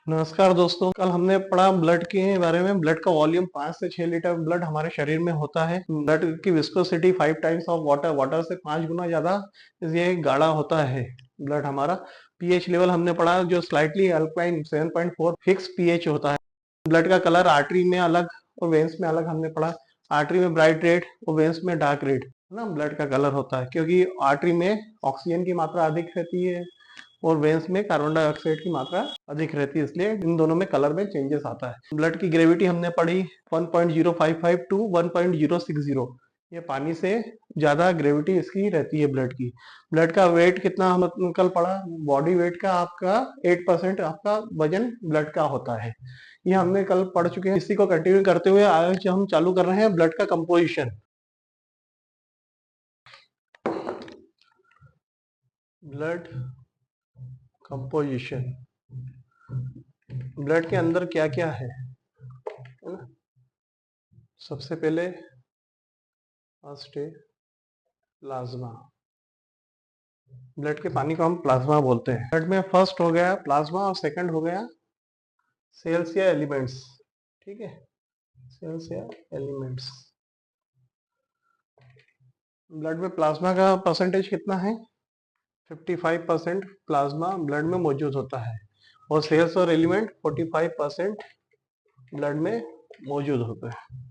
नमस्कार दोस्तों, कल हमने पढ़ा ब्लड के बारे में। ब्लड का वॉल्यूम 5 से 6 लीटर ब्लड हमारे शरीर में होता है। ब्लड की viscosity 5 times of water, water से 5 गुना ज्यादा ये गाढ़ा होता है ब्लड हमारा। पीएच लेवल हमने पढ़ा जो स्लाइटली अल्कलाइन 7.4 फिक्स पीएच होता है। ब्लड का कलर आर्टरी में अलग और वेन्स में अलग हमने पढ़ा। आर्टरी में ब्राइट रेड और वेन्स में डार्क रेड ना ब्लड का कलर होता है, क्योंकि आर्टरी में ऑक्सीजन की मात्रा अधिक रहती है और वेन्स में कार्बन डाइऑक्साइड की मात्रा अधिक रहती है, इसलिए इन दोनों में कलर में चेंजेस आता है। ब्लड की ग्रेविटी हमने पढ़ी 1.055 टू 1.060। ये पानी से ज्यादा ग्रेविटी इसकी रहती है ब्लड की। ब्लड का वेट कितना हम कल पढ़ा, बॉडी वेट का आपका 8% आपका वजन ब्लड का होता है। ये हमने कल पढ़ चुके हैं। इसी को कंटिन्यू करते हुए आज हम चालू कर रहे हैं ब्लड का कंपोजिशन। ब्लड कंपोजिशन, ब्लड के अंदर क्या क्या है ना? सबसे पहले फर्स्ट है प्लाज्मा। ब्लड के पानी को हम प्लाज्मा बोलते हैं। ब्लड में फर्स्ट हो गया प्लाज्मा और सेकंड हो गया सेल्स या एलिमेंट्स। ठीक है, सेल्स या एलिमेंट्स। ब्लड में प्लाज्मा का परसेंटेज कितना है? 55% प्लाज्मा ब्लड में मौजूद होता है और सेल्स और एलिमेंट 45% ब्लड में मौजूद होते हैं।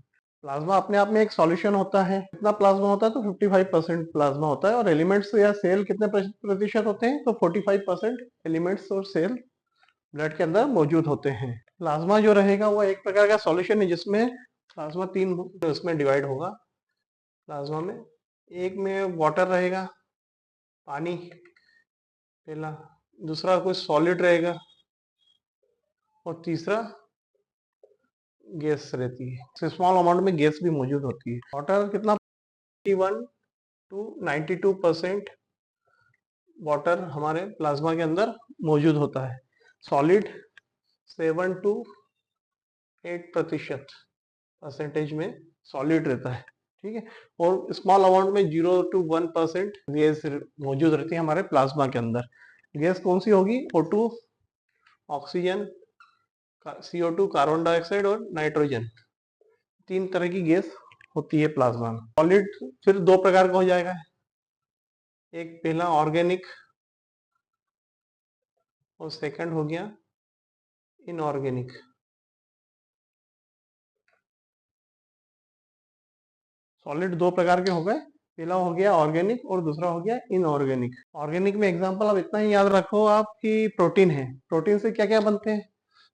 प्लाज्मा अपने आप में एक सॉल्यूशन होता है। कितना प्लाज्मा होता है? तो 55% प्लाज्मा होता है। और एलिमेंट्स या सेल कितने प्रतिशत होते हैं? तो 45% एलिमेंट्स और सेल ब्लड के अंदर मौजूद होते हैं। प्लाज्मा जो रहेगा वो एक प्रकार का सॉल्यूशन है, जिसमें प्लाज्मा तीन उसमें डिवाइड होगा। प्लाज्मा में एक में वाटर रहेगा, पानी पहला, दूसरा कोई सॉलिड रहेगा और तीसरा गैस रहती है। स्मॉल अमाउंट में गैस भी मौजूद होती है। वाटर कितना? 81 टू 92% वाटर हमारे प्लाज्मा के अंदर मौजूद होता है। सॉलिड 7 टू 8% परसेंटेज में सॉलिड रहता है। ठीक है, और स्मॉल अमाउंट में 0 टू 1% गैस मौजूद रहती है हमारे प्लाज्मा के अंदर। गैस कौन सी होगी? O2 oxygen, CO2 carbon dioxide और नाइट्रोजन। तीन तरह की गैस होती है प्लाज्मा में। सॉलिड फिर दो प्रकार का हो जाएगा। एक पहला ऑर्गेनिक और सेकंड हो गया इनऑर्गेनिक। सॉलिड दो प्रकार के हो गए, पहला हो गया ऑर्गेनिक और दूसरा हो गया इनऑर्गेनिक। ऑर्गेनिक में एग्जांपल अब इतना ही याद रखो आप कि प्रोटीन है। प्रोटीन से क्या क्या बनते हैं?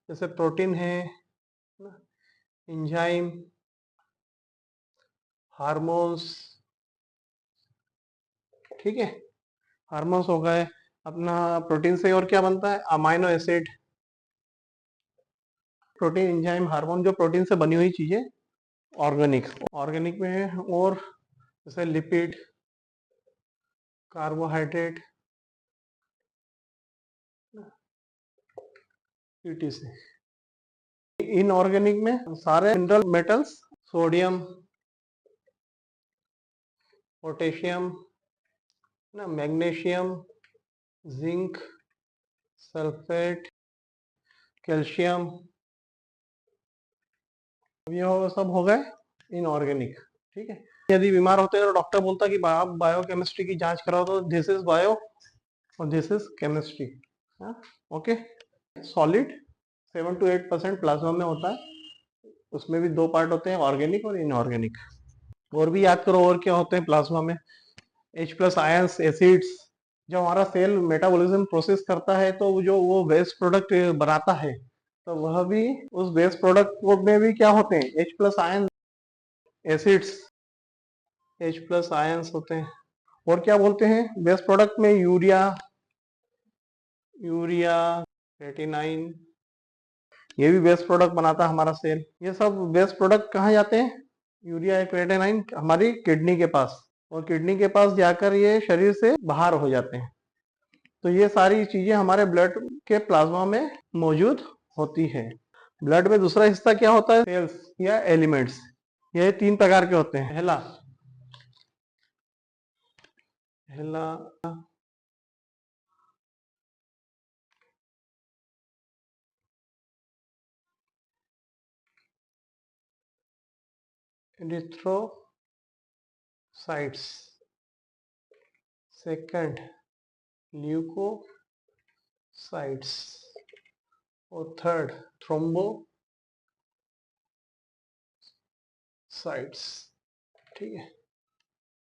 जैसे प्रोटीन है एंजाइम, हार्मोन्स। ठीक है, हार्मोन्स हो गए अपना। प्रोटीन से और क्या बनता है? Amino acid. Protein, enzyme, hormone जो प्रोटीन से बनी हुई चीजें ऑर्गेनिक। ऑर्गेनिक में है और जैसे लिपिड, कार्बोहाइड्रेट, ईटीसी। इनऑर्गेनिक में सारे मिनरल मेटल्स, सोडियम, पोटेशियम ना, मैग्नीशियम, जिंक, सल्फेट, कैल्शियम, ये सब हो गए इनऑर्गेनिक। ठीक है, यदि बीमार होते हैं तो डॉक्टर बोलता है कि आप बायोकेमिस्ट्री की जांच कराओ, तो दिस इज बायो और this is chemistry. Okay, solid 7 to 8% plasma में होता है। उसमें भी दो पार्ट होते हैं, ऑर्गेनिक और इनऑर्गेनिक। और भी याद करो और क्या होते हैं प्लाज्मा में। H+ ions, acids. जब हमारा सेल मेटाबॉलिज्म प्रोसेस करता है तो जो वो वेस्ट प्रोडक्ट बनाता है, तो वह भी उस वेस्ट प्रोडक्ट में भी क्या होते हैं? H+ ions, acids, H+ ions होते हैं। और क्या बोलते हैं वेस्ट प्रोडक्ट में? यूरिया, यूरिया, क्रेटिनाइन, ये भी वेस्ट प्रोडक्ट बनाता है हमारा सेल। ये सब वेस्ट प्रोडक्ट कहाँ जाते हैं? यूरिया, क्रेटिनाइन हमारी किडनी के पास, और किडनी के पास जाकर ये शरीर से बाहर हो जाते हैं। तो ये सारी चीजें हमारे ब्लड के प्लाज्मा में मौजूद होती है। ब्लड में दूसरा हिस्सा क्या होता है? सेल्स या एलिमेंट्स। ये तीन प्रकार के होते हैं। पहला पहला इरिथ्रोसाइट्स, सेकंड ल्यूकोसाइट्स और थर्ड थ्रोम्बोसाइट्स। ठीक है,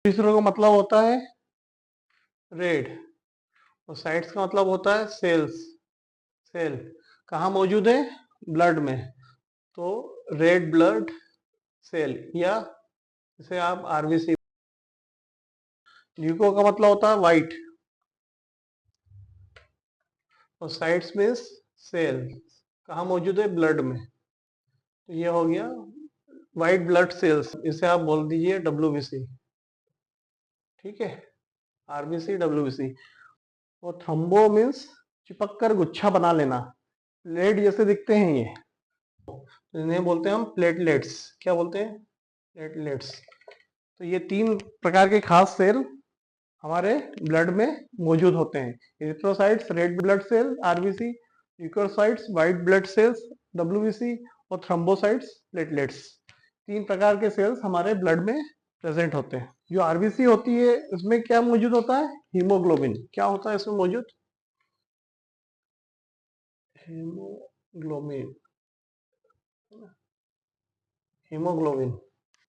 तीसरे का मतलब होता है रेड और साइट्स का मतलब होता है सेल्स। सेल कहाँ मौजूद है? ब्लड में। तो रेड ब्लड सेल या इसे आप आरबीसी। ल्यूको का मतलब होता है व्हाइट और साइट्स मीन्स सेल, कहाँ मौजूद है? ब्लड में। तो ये हो गया व्हाइट ब्लड सेल्स, इसे आप बोल दीजिए डब्ल्यूबीसी। ठीक है, आरबीसी डब्ल्यूबीसी। और थ्रोम्बो मीन्स चिपक कर गुच्छा बना लेना, प्लेट जैसे दिखते हैं ये, तो इन्हें बोलते हैं हम प्लेटलेट्स। क्या बोलते हैं? प्लेटलेट्स। तो ये तीन प्रकार के खास सेल हमारे ब्लड में मौजूद होते हैं। Erythrocytes red blood cell RBC, leucocytes white blood cells WBC और थ्रोम्बोसाइट्स प्लेटलेट्स। तीन प्रकार के सेल्स हमारे ब्लड में प्रेजेंट होते हैं। जो आरबीसी होती है इसमें क्या मौजूद होता है? हीमोग्लोबिन। क्या होता है इसमें मौजूद? हीमोग्लोबिन। हीमोग्लोबिन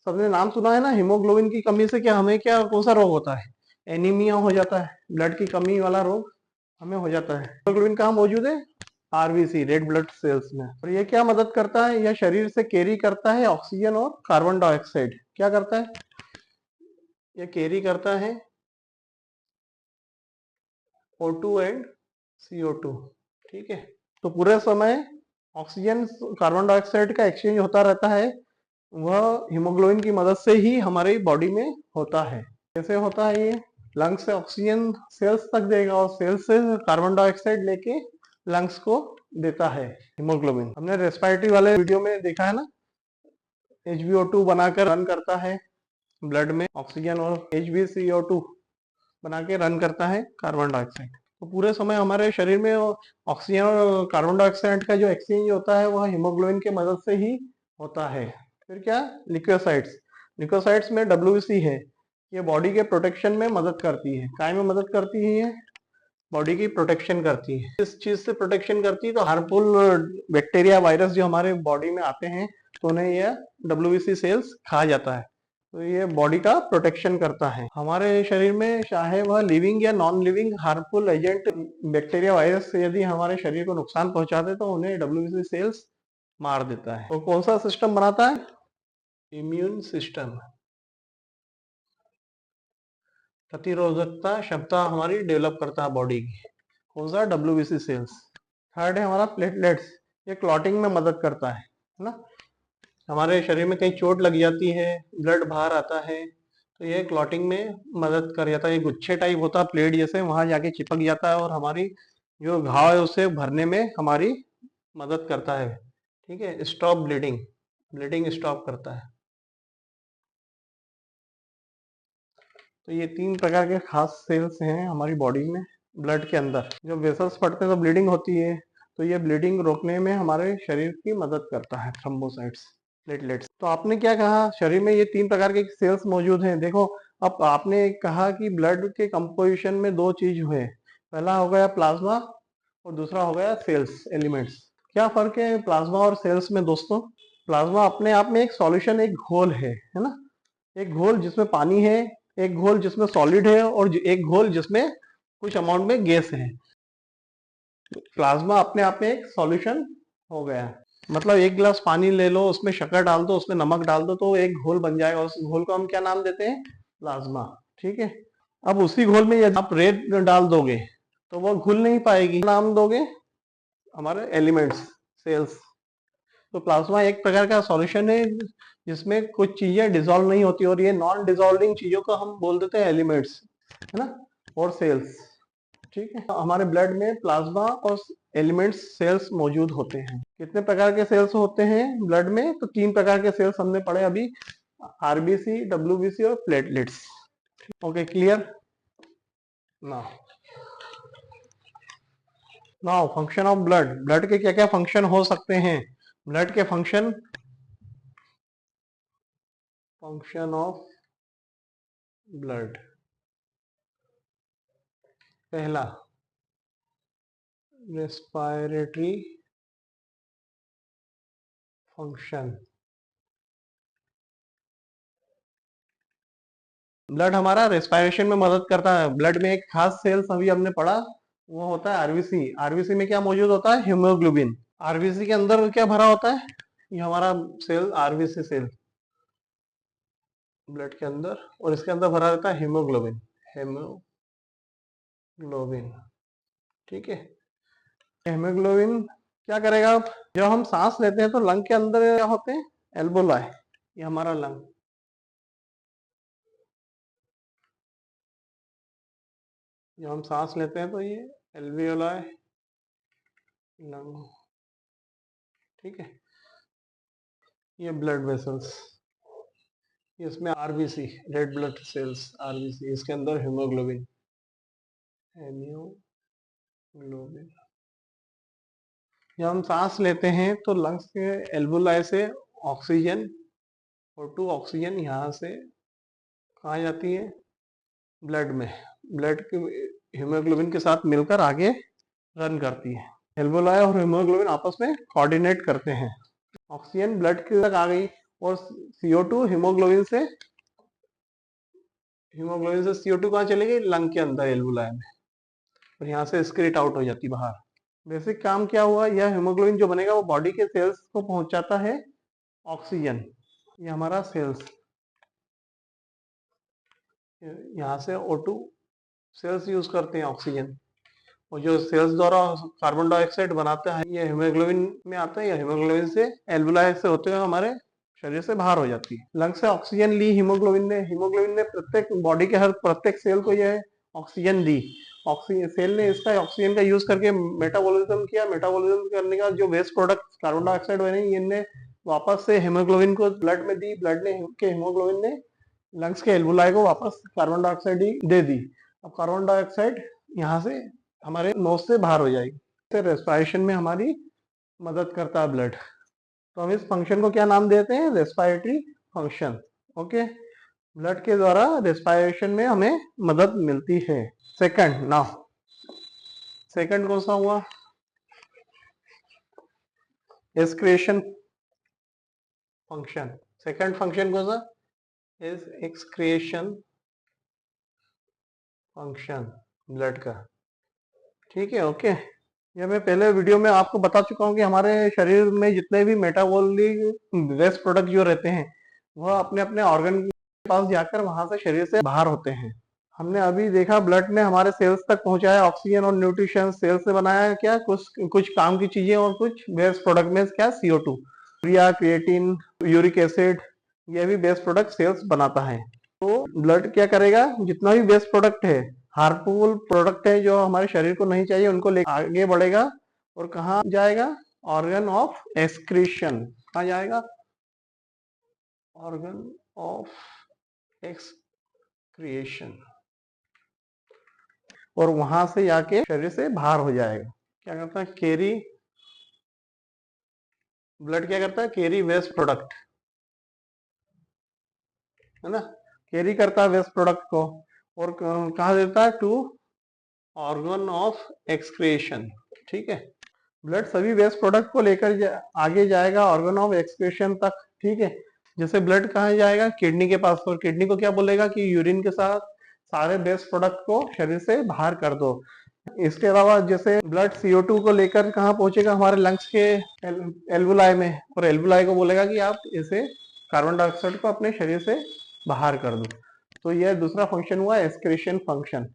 सबने नाम सुना है ना। हीमोग्लोबिन की कमी से क्या हमें क्या कौन सा रोग होता है? एनीमिया हो जाता है, ब्लड की कमी वाला रोग हमें हो जाता है। हीमोग्लोबिन कहाँ मौजूद है? आरबीसी रेड ब्लड सेल्स में। और ये क्या मदद करता है? यह शरीर से कैरी करता है ऑक्सीजन और कार्बन डाइऑक्साइड। क्या करता है? ये कैरी करता है O2 एंड CO2। ठीक है, तो पूरे समय ऑक्सीजन कार्बन डाइऑक्साइड का एक्सचेंज होता रहता है, वह हीमोग्लोबिन की मदद से ही हमारी बॉडी में होता है। कैसे होता है ये? लंग्स से ऑक्सीजन सेल्स तक देगा और सेल्स से कार्बन डाइऑक्साइड लेके लंग्स को देता है हीमोग्लोबिन। हमने रेस्पिरेटरी वाले वीडियो में देखा है ना, HbO2 बनाकर रन करता है ब्लड में ऑक्सीजन और HbCO2 बना के रन करता है कार्बन डाइऑक्साइड। तो पूरे समय हमारे शरीर में ऑक्सीजन और कार्बन डाइऑक्साइड का जो एक्सचेंज होता है वह हीमोग्लोबिन की मदद से ही होता है। फिर क्या? लिकोसाइट्स। लिकोसाइट्स में WBC है, ये बॉडी के प्रोटेक्शन में मदद करती है। काय में मदद करती है? ये बॉडी की प्रोटेक्शन करती है। इस चीज से प्रोटेक्शन करती है तो हार्मफुल बैक्टीरिया वायरस जो हमारे बॉडी में आते हैं तो उन्हें यह WBC सेल्स खा जाता है। तो ये बॉडी का प्रोटेक्शन करता है। हमारे शरीर में चाहे वह लिविंग या non living harmful agent bacteria virus से यदि हमारे शरीर को नुकसान पहुंचाते तो उन्हें WBC सेल्स मार देता है। तो कौन सा सिस्टम बनाता है? Immune system. प्रतिरोधकता क्षमता हमारी डेवलप करता है बॉडी की। कौन सा? WBC sales. थर्ड है हमारा प्लेटलेट्स, ये क्लॉटिंग में मदद करता है ना। हमारे शरीर में कहीं चोट लग जाती है, ब्लड बाहर आता है, तो ये क्लॉटिंग में मदद कर जाता है। ये गुच्छे टाइप होता है प्लेट जैसे, वहां जाके चिपक जाता है और हमारी जो घाव है उसे भरने में हमारी मदद करता है। ठीक है, स्टॉप ब्लीडिंग, ब्लीडिंग स्टॉप करता है। तो ये तीन प्रकार के खास सेल्स हैं हमारी बॉडी में ब्लड के अंदर। जब वेसल्स फटते हैं तो ब्लीडिंग होती है, तो ये ब्लीडिंग रोकने में हमारे शरीर की मदद करता है थ्रोम्बोसाइट्स प्लेटलेट्स। तो आपने क्या कहा? शरीर में ये तीन प्रकार के सेल्स मौजूद हैं। देखो, अब आपने कहा कि ब्लड के कंपोजिशन में दो चीज हुए, पहला हो गया प्लाज्मा और दूसरा हो गया सेल्स एलिमेंट्स। क्या फर्क है प्लाज्मा और सेल्स में दोस्तों? प्लाज्मा अपने आप में एक सॉल्यूशन, एक घोल है ना। एक घोल जिसमें पानी है, एक घोल जिसमें सॉलिड है और एक घोल जिसमें कुछ अमाउंट में गैस है। प्लाज्मा अपने आप में एक सॉल्यूशन हो गया। मतलब एक गिलास पानी ले लो, उसमें शक्कर डाल दो, उसमें नमक डाल दो, तो एक घोल बन जाएगा। उस घोल को हम क्या नाम देते हैं? प्लाज्मा। ठीक है, अब उसी घोल में यदि आप रेत डाल दोगे तो वो घुल नहीं पाएगी। नाम दोगे हमारे एलिमेंट्स, सेल्स। तो प्लाज्मा एक प्रकार का सॉल्यूशन है जिसमें कुछ चीजें डिसॉल्व नहीं होती और ये नॉन डिसॉल्विंग चीजों को हम बोल देते हैं एलिमेंट्स, है ना, और सेल्स। ठीक है, हमारे ब्लड में प्लाज्मा और एलिमेंट्स सेल्स मौजूद होते हैं। कितने प्रकार के सेल्स होते हैं ब्लड में? तो तीन प्रकार के सेल्स हमने पढ़े अभी, आरबीसी, डब्ल्यूबीसी और platelets. Okay, clear now. Now function of blood. Blood के क्या क्या फंक्शन हो सकते हैं? ब्लड के फंक्शन फंक्शन ऑफ ब्लड। पहला रेस्पिरेटरी फंक्शन। ब्लड हमारा रेस्पिरेशन में मदद करता है। ब्लड में एक खास सेल्स अभी हमने पढ़ा, वो होता है आरबीसी। आरबीसी में क्या मौजूद होता है? हीमोग्लोबिन। आरबीसी के अंदर क्या भरा होता है? ये हमारा सेल आरबीसी सेल ब्लड के अंदर, और इसके अंदर भरा रहता है हीमोग्लोबिन। हीमोग्लोबिन, ठीक है। हीमोग्लोबिन क्या करेगा? जब हम सांस लेते हैं तो लंग के अंदर क्या होते हैं? एल्वोलाई। ये हमारा लंग, जब हम सांस लेते हैं तो ये एल्वियोलाई लंग, ठीक है। ये ब्लड वेसल्स, इसमें RBC, red blood cells RBC, इसके अंदर हीमोग्लोबिन। हीमोग्लोबिन, जब हम सांस लेते हैं तो लंग्स के एल्वोलाई से ऑक्सीजन और टू ऑक्सीजन यहाँ से कहाँ जाती है? ब्लड में। ब्लड के हीमोग्लोबिन के साथ मिलकर आगे रन करती है। एल्वोलाई और हीमोग्लोबिन आपस में कोऑर्डिनेट करते हैं। ऑक्सीजन ब्लड के तक आ गई और CO2 हीमोग्लोबिन से CO2 कहाँ चली गई? लंग के अंदर एल्वोलाई में, और यहाँ से स्क्रीट आउट हो जाती बाहर। बेसिक काम क्या हुआ? यह हीमोग्लोबिन जो बनेगा वो बॉडी के सेल्स को पहुंचाता है ऑक्सीजन। ये हमारा सेल्स, यहाँ से O2 सेल्स यूज करते हैं ऑक्सीजन, और जो सेल्स द्वारा कार्बन डाइऑक्साइड बनाता है ये हीमोग्लोबिन में आता है, या हीमोग्लोबिन से एल्वुलाई से होते हुए हमारे शरीर से बाहर हो जाती है। लंग से ऑक्सीजन ली हीमोग्लोबिन ने प्रत्येक बॉडी के हर प्रत्येक सेल को यह ऑक्सीजन दी। ऑक्सीजन सेल ने इसका ऑक्सीजन का यूज करके मेटाबॉलिज्म किया। मेटाबॉलिज्म करने का जो वेस्ट प्रोडक्ट कार्बन डाइऑक्साइड बने, इनने वापस से हीमोग्लोबिन को ब्लड में दी। ब्लड ने के हीमोग्लोबिन ने लंग्स के एल्वुलाई को वापस कार्बन डाइऑक्साइड दे दी। अब कार्बन डाइऑक्साइड यहाँ से हमारे नोज से बाहर हो जाएगी। तो रेस्पिरेशन में हमारी मदद करता है ब्लड। तो हम इस फंक्शन को क्या नाम देते हैं? Respiratory function. ओके, ब्लड के द्वारा रेस्पिरेशन में हमें मदद मिलती है। सेकंड, नाउ सेकंड कौन सा हुआ? Excretion function. सेकंड फंक्शन कौन सा? इज एक्सक्रीशन फंक्शन ब्लड का, ठीक है। ओके, ये मैं पहले वीडियो में आपको बता चुका हूँ कि हमारे शरीर में जितने भी मेटाबॉलिक वेस्ट प्रोडक्ट जो रहते हैं वह अपने अपने ऑर्गन के पास जाकर वहां से शरीर से बाहर होते हैं। हमने अभी देखा ब्लड ने हमारे सेल्स तक पहुंचाया ऑक्सीजन और न्यूट्रिशन, सेल्स से बनाया क्या? कुछ काम की चीजें और कुछ वेस्ट प्रोडक्ट में क्या? CO2, urea, creatine, uric acid, ये भी वेस्ट प्रोडक्ट सेल्स बनाता है। तो ब्लड क्या करेगा? जितना भी वेस्ट प्रोडक्ट है, हार्मफुल प्रोडक्ट है जो हमारे शरीर को नहीं चाहिए, उनको लेकर आगे बढ़ेगा और कहाँ जाएगा? Organ of excretion. कहाँ जाएगा? ऑर्गन ऑफ एक्सक्रिएशन, और वहां से जाके शरीर से बाहर हो जाएगा। क्या करता है? कैरी, ब्लड क्या करता है? कैरी वेस्ट प्रोडक्ट, है ना, कैरी करता है वेस्ट प्रोडक्ट को, और कहा देता है? टू ऑर्गन ऑफ एक्सक्रिएशन, ठीक है। ब्लड सभी वेस्ट प्रोडक्ट को लेकर आगे जाएगा ऑर्गन ऑफ एक्सक्रीशन तक, ठीक है। जैसे ब्लड कहाँ जाएगा? किडनी के पास, और किडनी को क्या बोलेगा कि यूरिन के साथ सारे वेस्ट प्रोडक्ट को शरीर से बाहर कर दो। इसके अलावा जैसे ब्लड CO2 को लेकर कहाँ पहुंचेगा? हमारे लंग्स के एल्वुलाई में, और एल्वुलाई को बोलेगा कि आप इसे कार्बन डाइऑक्साइड को अपने शरीर से बाहर कर दो। तो यह दूसरा फंक्शन हुआ एक्सक्रीशन फंक्शन।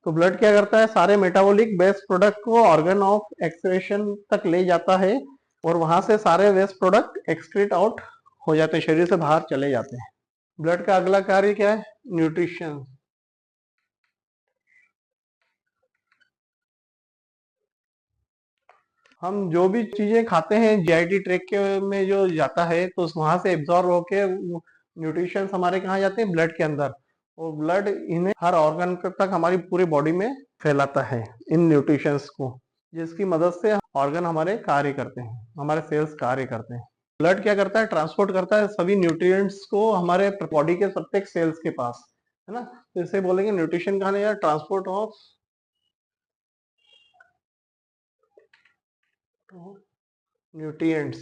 तो ब्लड क्या करता है? सारे मेटाबॉलिक वेस्ट प्रोडक्ट को ऑर्गन ऑफ एक्सक्रीशन तक ले जाता है, और वहां से सारे वेस्ट प्रोडक्ट एक्सक्रीट आउट हो जाते हैं, शरीर से बाहर चले जाते हैं। ब्लड का अगला कार्य क्या है? न्यूट्रिशन। हम जो भी चीजें खाते हैं GIT ट्रैक के में जो जाता है, तो वहां से एब्जॉर्ब होके न्यूट्रिशन हमारे कहाँ जाते हैं? ब्लड के अंदर, और ब्लड इन्हें हर ऑर्गन तक हमारी पूरी बॉडी में फैलाता है इन न्यूट्रिशंस को, जिसकी मदद से ऑर्गन हमारे कार्य करते हैं, हमारे सेल्स कार्य करते हैं। ब्लड क्या करता है, ट्रांसपोर्ट करता है सभी न्यूट्रिएंट्स को हमारे बॉडी के प्रत्येक सेल्स के पास, है ना। तो इसे बोलेंगे न्यूट्रिशन कहा या ट्रांसपोर्ट ऑफ न्यूट्रिएंट्स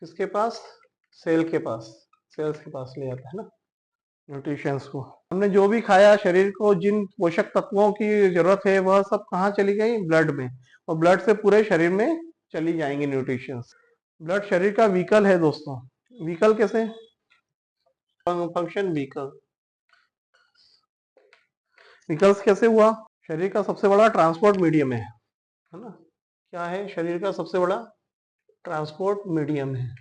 किसके पास, सेल के पास, सेल्स के पास ले जाता है ना न्यूट्रिशंस को। हमने जो भी खाया, शरीर को जिन पोषक तत्वों की जरूरत है वह सब कहाँ चली गई, ब्लड में, और ब्लड से पूरे शरीर में चली जाएंगी न्यूट्रिशंस। ब्लड शरीर का व्हीकल है दोस्तों। व्हीकल कैसे, फंक्शन व्हीकल, व्हीकल्स कैसे हुआ, शरीर का सबसे बड़ा ट्रांसपोर्ट मीडियम है ना। क्या है, शरीर का सबसे बड़ा ट्रांसपोर्ट मीडियम है।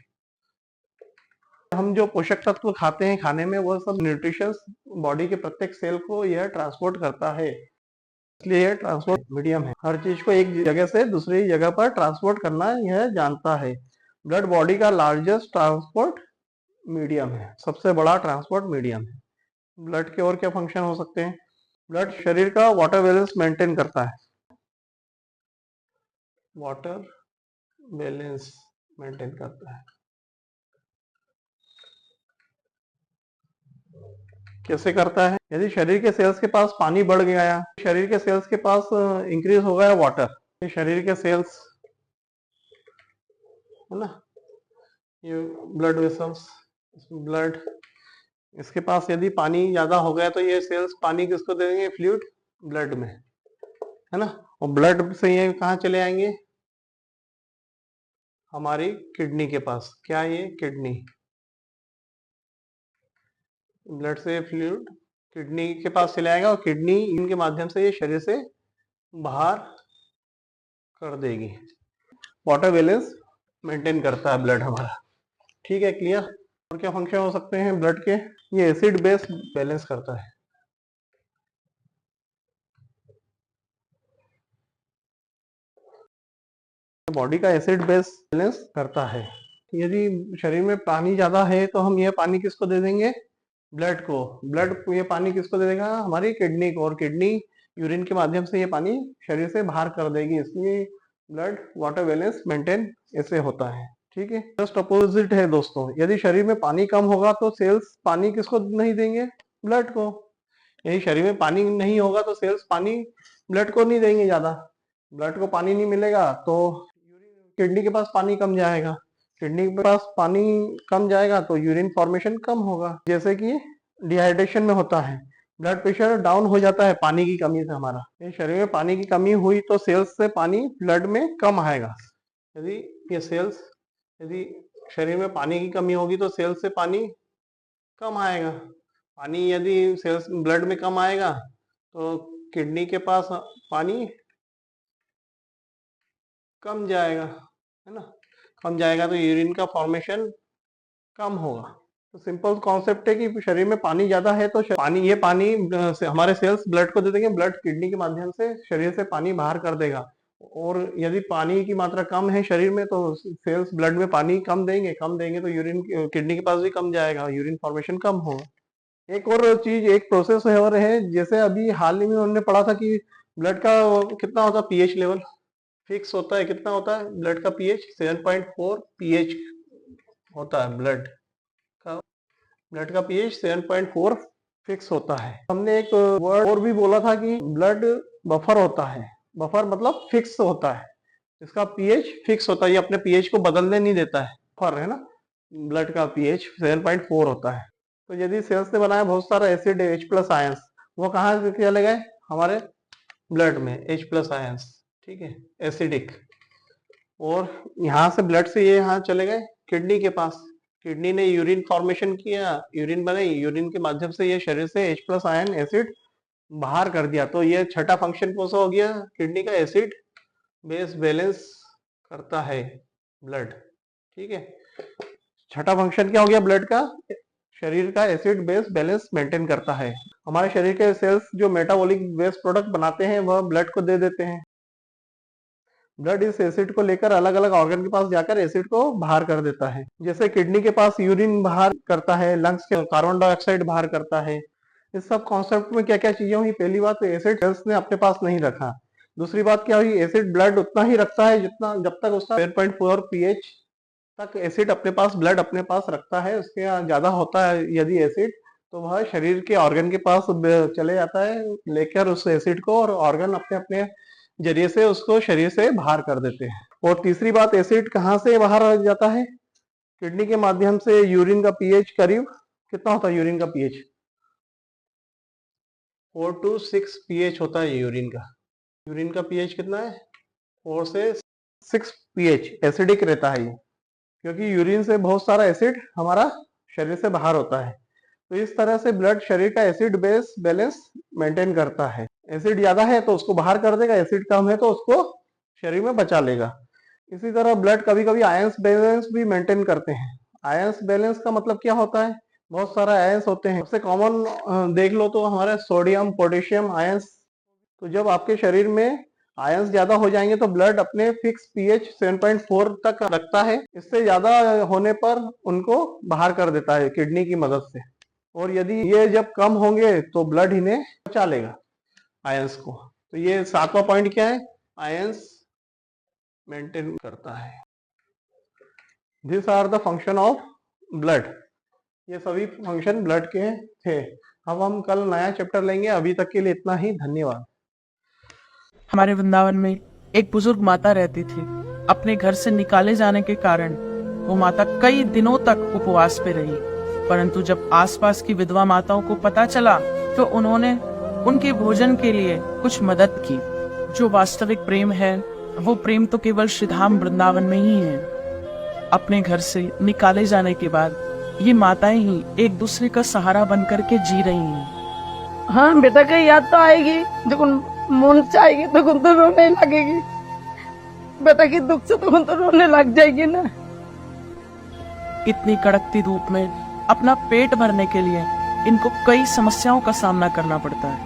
हम जो पोषक तत्व खाते हैं खाने में, वो सब न्यूट्रिशंस बॉडी के प्रत्येक सेल को यह ट्रांसपोर्ट करता है, इसलिए यह ट्रांसपोर्ट मीडियम है। हर चीज को एक जगह से दूसरी जगह पर ट्रांसपोर्ट करना यह जानता है। ब्लड बॉडी का लार्जेस्ट ट्रांसपोर्ट मीडियम है, सबसे बड़ा ट्रांसपोर्ट मीडियम है। ब्लड के और क्या फंक्शन हो सकते हैं, ब्लड शरीर का वाटर बैलेंस मेंटेन करता है, वाटर बैलेंस मेंटेन करता है। कैसे करता है, यदि शरीर के सेल्स के पास पानी बढ़ गया, शरीर के सेल्स के पास इंक्रीज हो गया वाटर, शरीर के सेल्स है ना, ये ब्लड वेसल्स, ब्लड, इसके पास यदि पानी ज्यादा हो गया तो ये सेल्स पानी किसको दे देंगे, फ्लूइड ब्लड में, है ना। और ब्लड से ये कहाँ चले आएंगे, हमारी किडनी के पास। क्या ये किडनी, ब्लड से फ्लूइड किडनी के पास चले आएगा और किडनी इनके माध्यम से ये शरीर से बाहर कर देगी। वाटर बैलेंस मेंटेन करता है ब्लड हमारा, ठीक है, क्लियर। और क्या फंक्शन हो सकते हैं ब्लड के, ये एसिड बेस बैलेंस करता है, बॉडी का एसिड बेस बैलेंस करता है। यदि शरीर में पानी ज्यादा है तो हम ये पानी किसको दे देंगे, ब्लड को। ब्लड ये पानी किसको दे देगा, हमारी किडनी को, और किडनी यूरिन के माध्यम से ये पानी शरीर से बाहर कर देगी। इसलिए ब्लड वाटर बैलेंस मेंटेन ऐसे होता है, ठीक है। जस्ट अपोजिट है दोस्तों, यदि शरीर में पानी कम होगा तो सेल्स पानी किसको नहीं देंगे, ब्लड को। यदि शरीर में पानी नहीं होगा तो सेल्स पानी ब्लड को नहीं देंगे ज्यादा। ब्लड को पानी नहीं मिलेगा तो किडनी के पास पानी कम जाएगा, किडनी के पास पानी कम जाएगा तो यूरिन फॉर्मेशन कम होगा, जैसे कि डिहाइड्रेशन में होता है। ब्लड प्रेशर डाउन हो जाता है पानी की कमी से हमारा। ये शरीर में पानी की कमी हुई तो सेल्स से पानी ब्लड में कम आएगा। यदि ये सेल्स, यदि शरीर में पानी की कमी होगी तो सेल्स से पानी कम आएगा। पानी यदि सेल्स ब्लड में कम आएगा तो किडनी के पास पानी कम जाएगा, है ना। कम जाएगा तो यूरिन का फॉर्मेशन कम होगा। तो सिंपल कॉन्सेप्ट है कि शरीर में पानी ज्यादा है तो पानी, ये पानी से हमारे सेल्स ब्लड को दे देंगे, ब्लड किडनी के माध्यम से शरीर से पानी बाहर कर देगा। और यदि पानी की मात्रा कम है शरीर में तो सेल्स ब्लड में पानी कम देंगे तो यूरिन किडनी के पास भी कम जाएगा, यूरिन फॉर्मेशन कम होगा। एक और चीज, एक प्रोसेस है और है, जैसे अभी हाल ही में उन्होंने पढ़ा था कि ब्लड का कितना होता है, पीएच लेवल फिक्स होता है। कितना होता है ब्लड का पीएच, 7.4 पीएच होता है ब्लड का। ब्लड का पीएच 7.4 फिक्स होता है। हमने एक वर्ड और भी बोला था कि ब्लड बफर होता है, बफर मतलब फिक्स होता है, इसका पीएच फिक्स होता है, ये अपने पीएच को बदलने नहीं देता है, बफर है ना। ब्लड का पीएच 7.4 होता है। तो यदि सेल्स ने बनाया बहुत सारा एसिड H+ आयंस, वो कहाँ चले गए, हमारे ब्लड में H+ आयंस, ठीक है, एसिडिक। और यहाँ से ब्लड से ये यहाँ चले गए किडनी के पास, किडनी ने यूरिन फॉर्मेशन किया, यूरिन बनाई, यूरिन के माध्यम से ये शरीर से H+ आयन एसिड बाहर कर दिया। तो ये छठा फंक्शन कौन सा हो गया, किडनी का एसिड बेस बैलेंस करता है ब्लड, ठीक है। छठा फंक्शन क्या हो गया ब्लड का, शरीर का एसिड बेस बैलेंस मेंटेन करता है। हमारे शरीर के सेल्स जो मेटाबॉलिक वेस्ट प्रोडक्ट बनाते हैं वह ब्लड को दे देते हैं। ब्लड इस एसिड को लेकर अलग अलग ऑर्गन के पास जाकर एसिड को बाहर कर देता है। जैसे किडनी के पास यूरिन बाहर करता है, लंग्स के कार्बन डाइऑक्साइड बाहर करता है। इस सब कॉन्सेप्ट में क्या क्या चीजें हुई, पहली बात तो एसिड सेल्स ने अपने पास नहीं रखा, दूसरी बात क्या हुई, एसिड ब्लड उतना ही रखता है जितना जब तक उसका 7.4 पीएच तक एसिड अपने पास ब्लड अपने पास रखता है। उसके ज्यादा होता है यदि एसिड, तो वह शरीर के ऑर्गन के पास चले जाता है लेकर उस एसिड को, और ऑर्गन अपने अपने जरिए से उसको शरीर से बाहर कर देते हैं। और तीसरी बात, एसिड कहाँ से बाहर आ जाता है? किडनी के माध्यम से। यूरिन का पीएच करीब कितना होता है? यूरिन का पीएच 4 to 6 पीएच होता है यूरिन का। यूरिन का पीएच कितना है? 4 से 6 पीएच एसिडिक रहता है ये, क्योंकि यूरिन से बहुत सारा एसिड हमारा शरीर से बाहर होता है। तो इस तरह से ब्लड शरीर का एसिड बेस बैलेंस मेंटेन करता है। एसिड ज्यादा है तो उसको बाहर कर देगा, एसिड कम है तो उसको शरीर में बचा लेगा। इसी तरह ब्लड कभी कभी आयंस बैलेंस भी मेंटेन करते हैं। आयंस बैलेंस का मतलब क्या होता है? बहुत सारा आयंस होते हैं, सबसे कॉमन देख लो तो हमारे सोडियम पोटेशियम आयंस। तो जब आपके शरीर में आयंस ज्यादा हो जाएंगे तो ब्लड अपने फिक्स पीएच 7.4 तक रखता है। इससे ज्यादा होने पर उनको बाहर कर देता है किडनी की मदद से। और यदि ये जब कम होंगे तो ब्लड इन्हें बचा लेगा, आयंस को। तो ये 7वां पॉइंट क्या है? आयंस मेंटेन करता है। This are the function of blood. ये सभी फंक्शन ब्लड के थे। अब हम कल नया चैप्टर लेंगे। अभी तक के लिए इतना ही। धन्यवाद। हमारे वृंदावन में एक बुजुर्ग माता रहती थी। अपने घर से निकाले जाने के कारण वो माता कई दिनों तक उपवास पे रही, परंतु जब आसपास की विधवा माताओं को पता चला तो उन्होंने उनके भोजन के लिए कुछ मदद की। जो वास्तविक प्रेम है वो प्रेम तो केवल श्रीधाम वृंदावन में ही है। अपने घर से निकाले जाने के बाद ये माताएं ही एक दूसरे का सहारा बन करके जी रही हैं। हाँ बेटा की याद तो आएगी, जब मन चाहेगी तो रोने लगेगी। बेटा की दुख से तो रोने लग जाएगी ना। इतनी कड़कती धूप में अपना पेट भरने के लिए इनको कई समस्याओं का सामना करना पड़ता है।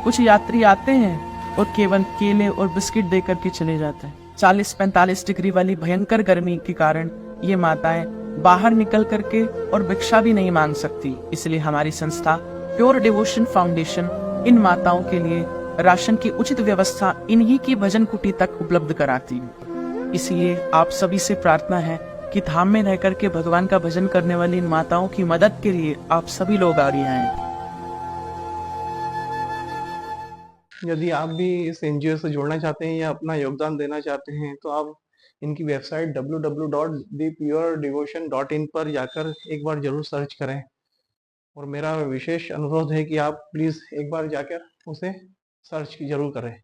कुछ यात्री आते हैं और केवल केले और बिस्किट देकर के चले जाते हैं। 40-45 डिग्री वाली भयंकर गर्मी के कारण ये माताएं बाहर निकल करके और भिक्षा भी नहीं मांग सकती। इसलिए हमारी संस्था प्योर डिवोशन फाउंडेशन इन माताओं के लिए राशन की उचित व्यवस्था इन्हीं की भजन कुटी तक उपलब्ध कराती है। इसलिए आप सभी से प्रार्थना है कि धाम में रह करके भगवान का भजन करने वाली इन माताओं की मदद के लिए आप सभी लोग आगे आए। यदि आप भी इस एनजीओ से जुड़ना चाहते हैं या अपना योगदान देना चाहते हैं तो आप इनकी वेबसाइट www.thepuredevotion.in पर जाकर एक बार जरूर सर्च करें। और मेरा विशेष अनुरोध है कि आप प्लीज एक बार जाकर उसे सर्च जरूर करें।